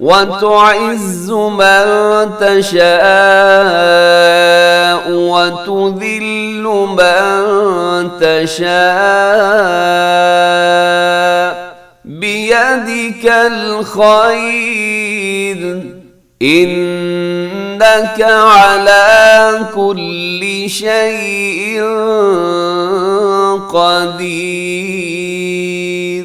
وتعز من تشاء وتذل من تشاء بيدك الخير إنك على كل شيء قدير۔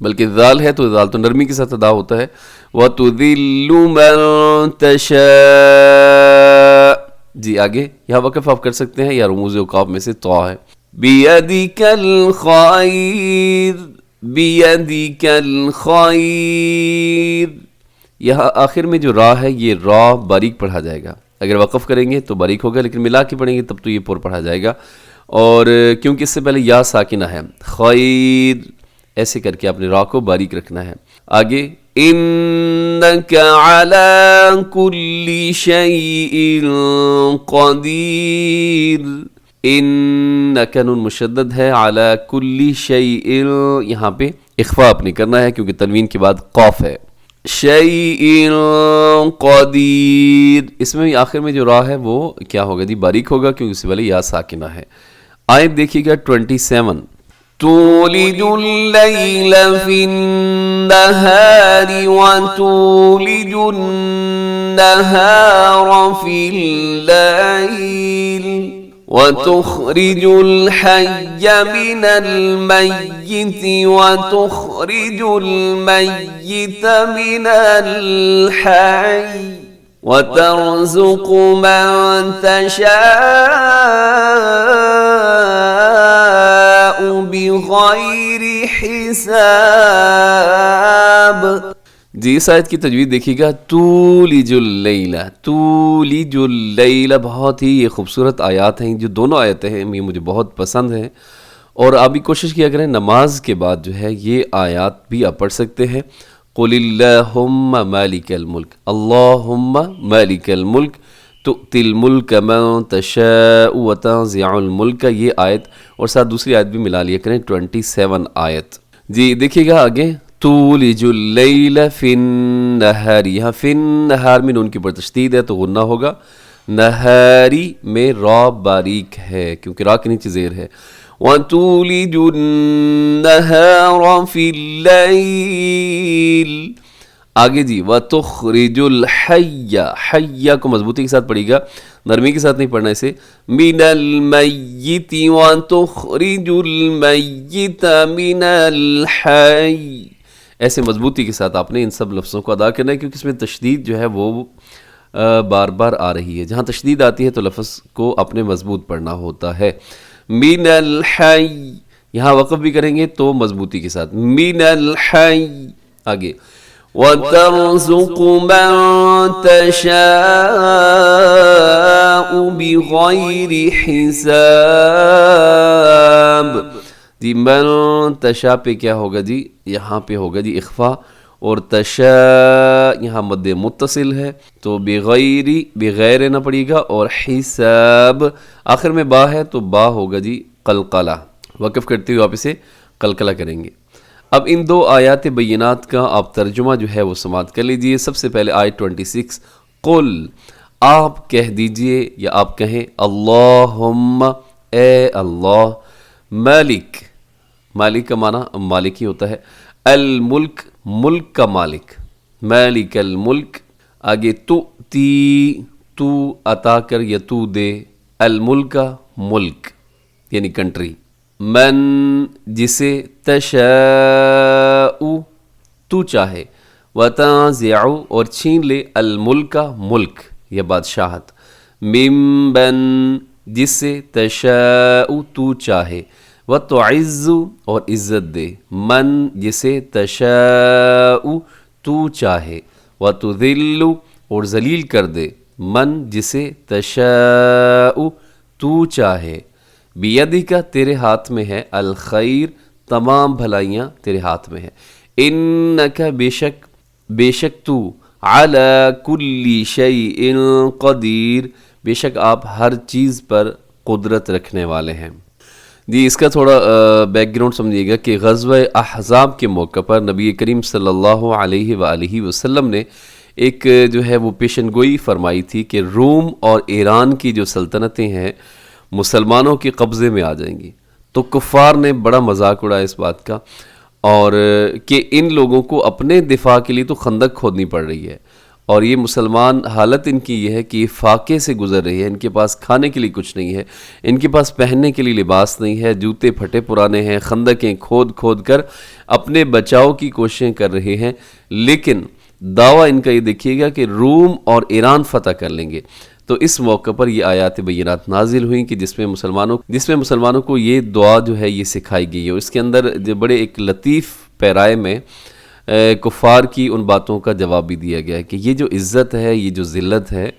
بلکہ ذال ہے تو ذال تو نرمی کے ساتھ ادا ہوتا ہے. وَتُذِلُّ مَن تَشَاءُ. جی آگے یہاں وقف آپ کر سکتے ہیں، یا رموز اوقاف میں سے تو ہے. بِيَدِكَ الْخَيْرُ. بِيَدِكَ الْخَيْرُ. یہاں آخر میں جو را ہے یہ را باریک پڑھا جائے گا. اگر وقف کریں گے تو باریک ہوگا، لیکن ملا کے پڑھیں گے تب تو یہ پر پڑھا جائے گا. اور کیونکہ اس سے پہلے یا ساکنہ ہے، خیر ایسے کر کے آپ نے را کو باریک رکھنا ہے. آگے انک علی کل شیء قدیر. انک نون مشدد ہے، علی کل شیء یہاں پہ اخفا آپ نے کرنا ہے کیونکہ تنوین کے بعد قاف ہے. شیء قدیر، اس میں آخر میں جو را ہے وہ کیا ہوگا جی؟ باریک ہوگا کیونکہ اس سے پہلے یا ساکنہ ہے. آیت دیکھیے گا 27. تولج اللیل فی النہار وتولج النہار فی اللیل وتخرج الحی من المیت وتخرج المیت من الحی وترزق من تشاء بغیر حساب. جی اس آیت کی تجوید دیکھیے گا. تولج اللیل، تولج اللیل، بہت ہی یہ خوبصورت آیات ہیں. جو دونوں آیتیں ہیں یہ مجھے بہت پسند ہیں، اور آپ بھی کوشش کیا کریں نماز کے بعد جو ہے یہ آیات بھی آپ پڑھ سکتے ہیں. قل اللہم مالک الملک، اللہم مالک الملک تؤتی الملک من تشاء وتنزع الملک، یہ آیت اور ساتھ دوسری آیت بھی ملا لیا کریں 27 آیت. جی دیکھیے گا آگے تولج اللیل فی النہار. یہاں فی النہار میں نون کی پر تشدید ہے تو غنہ ہوگا. نہاری میں را باریک ہے کیونکہ را کے نیچے زیر ہے. وَتُولِجُ النَّهَارَ فِي اللَّيْلِ. آگے جی وَتُخْرِجُ الْحَيَّ، حَيَّ کو مضبوطی کے ساتھ پڑھیے گا، نرمی کے ساتھ نہیں پڑھنا اسے. مِنَ الْمَيِّتِ وَتُخْرِجُ الْمَيِّتَ مِنَ الْحَيِّ. ایسے مضبوطی کے ساتھ آپ نے ان سب لفظوں کو ادا کرنا ہے کیونکہ اس میں تشدید جو ہے وہ بار بار آ رہی ہے. جہاں تشدید آتی ہے تو لفظ کو اپنے مضبوط پڑھنا ہوتا ہے. من الحی، یہاں وقف بھی کریں گے تو مضبوطی کے ساتھ. من الحی. آگے وَتَرْزُقُ مَن تَشَاءُ بِغَيْرِ حِسَابٍ. جی من تشاء پہ کیا ہوگا جی؟ یہاں پہ ہوگا جی اخفا، اور تشاء یہاں مد متصل ہے تو بغیری بغیر نہ پڑے گا، اور حساب آخر میں با ہے تو با ہوگا جی قلقلہ. وقف کرتے ہوئے آپ اسے قلقلہ کریں گے. اب ان دو آیات بینات کا آپ ترجمہ جو ہے وہ سماعت کر لیجئے. سب سے پہلے آیت 26. قل، آپ کہہ دیجئے یا آپ کہیں اللہم، اے اللہ، مالک، مالک کا معنی مالک ہی ہوتا ہے، الملک، ملک کا مالک، مالک الملک. آگے تؤتی، تو عطا کر یا تو دے، الملک ملک یعنی کنٹری، من جسے، تشاء تو چاہے، وتنزع اور چھین لے، الملک ملک یا بادشاہت، ممن جسے، تشاء تو چاہے، وتعز اور عزت دے، من جسے، تشاء تو چاہے، وتذل اور ذلیل کر دے، من جسے، تشاء تو چاہے، بیدک تیرے ہاتھ میں ہے، الخیر تمام بھلائیاں تیرے ہاتھ میں ہے، انک بے شک تو، علی کل شیء قدیر بے شک آپ ہر چیز پر قدرت رکھنے والے ہیں. جی اس کا تھوڑا بیک گراؤنڈ سمجھیے گا کہ غزوہ احزاب کے موقع پر نبی کریم صلی اللہ علیہ وآلہ وسلم نے ایک جو ہے وہ پیشن گوئی فرمائی تھی کہ روم اور ایران کی جو سلطنتیں ہیں مسلمانوں کے قبضے میں آ جائیں گی. تو کفار نے بڑا مذاق اڑایا اس بات کا، اور کہ ان لوگوں کو اپنے دفاع کے لیے تو خندق کھودنی پڑ رہی ہے، اور یہ مسلمان حالت ان کی یہ ہے کہ یہ فاقے سے گزر رہی ہے، ان کے پاس کھانے کے لیے کچھ نہیں ہے، ان کے پاس پہننے کے لیے لباس نہیں ہے، جوتے پھٹے پرانے ہیں، خندقیں کھود کھود کر اپنے بچاؤ کی کوششیں کر رہے ہیں، لیکن دعویٰ ان کا یہ دیکھیے گا کہ روم اور ایران فتح کر لیں گے۔ تو اس موقع پر یہ آیات بینات نازل ہوئیں کہ جس میں مسلمانوں کو یہ دعا جو ہے یہ سکھائی گئی ہے، اور اس کے اندر جو بڑے ایک لطیف پیرائے میں کفار کی ان باتوں کا جواب بھی دیا گیا ہے کہ یہ جو عزت ہے، یہ جو ذلت ہے،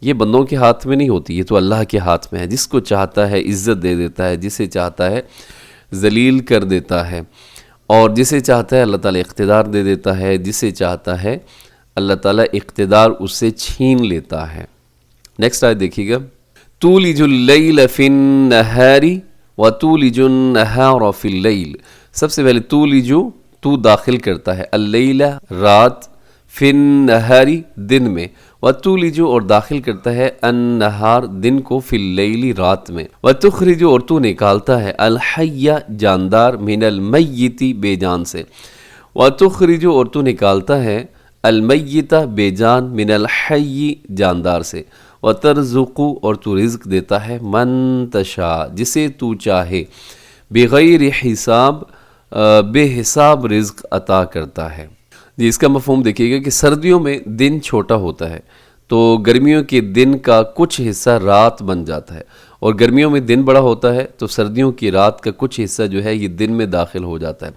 یہ بندوں کے ہاتھ میں نہیں ہوتی، یہ تو اللہ کے ہاتھ میں ہے۔ جس کو چاہتا ہے عزت دے دیتا ہے، جسے چاہتا ہے ذلیل کر دیتا ہے، اور جسے چاہتا ہے اللہ تعالیٰ اقتدار دے دیتا ہے، جسے چاہتا ہے اللہ تعالیٰ اقتدار اس سے چھین لیتا ہے۔ نیکسٹ آیت دیکھیے گا، تولج اللیل فی النہار وتولج النہار فی اللیل۔ سب سے پہلے تولجو، تو داخل کرتا ہے، اللیل رات، فی النہار دن میں، وتولج اور داخل کرتا ہے النہار دن کو، فی اللیل رات میں، وتخرج اور تو نکالتا ہے الحی جاندار، من المیت بے جان سے، وتخرج اور تو نکالتا ہے المیت بے جان، من الحی جاندار سے، وترزق اور تو رزق دیتا ہے من تشاء جسے تو چاہے، بغیر حساب بے حساب رزق عطا کرتا ہے۔ جی اس کا مفہوم دیکھیے گا کہ سردیوں میں دن چھوٹا ہوتا ہے تو گرمیوں کے دن کا کچھ حصہ رات بن جاتا ہے، اور گرمیوں میں دن بڑا ہوتا ہے تو سردیوں کی رات کا کچھ حصہ جو ہے یہ دن میں داخل ہو جاتا ہے۔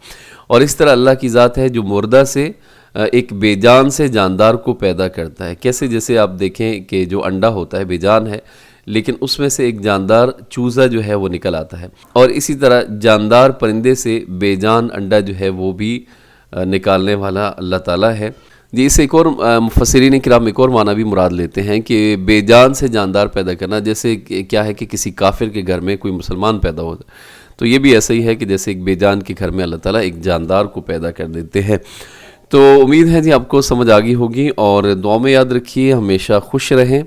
اور اس طرح اللہ کی ذات ہے جو مردہ سے ایک بے جان سے جاندار کو پیدا کرتا ہے۔ کیسے؟ جیسے آپ دیکھیں کہ جو انڈا ہوتا ہے بے جان ہے، لیکن اس میں سے ایک جاندار چوزا جو ہے وہ نکل آتا ہے، اور اسی طرح جاندار پرندے سے بے جان انڈا جو ہے وہ بھی نکالنے والا اللہ تعالیٰ ہے۔ جی اس ایک اور مفسرین کرام ایک اور معنی بھی مراد لیتے ہیں کہ بے جان سے جاندار پیدا کرنا، جیسے کیا ہے کہ کسی کافر کے گھر میں کوئی مسلمان پیدا ہوتا ہے تو یہ بھی ایسا ہی ہے کہ جیسے ایک بے جان کے گھر میں اللہ تعالیٰ ایک جاندار کو پیدا کر دیتے ہیں۔ تو امید ہے جی آپ کو سمجھ آگئی ہوگی، اور دعا میں یاد رکھیے ہمیشہ خوش رہیں۔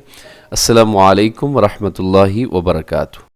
السلام علیکم ورحمۃ اللہ وبرکاتہ۔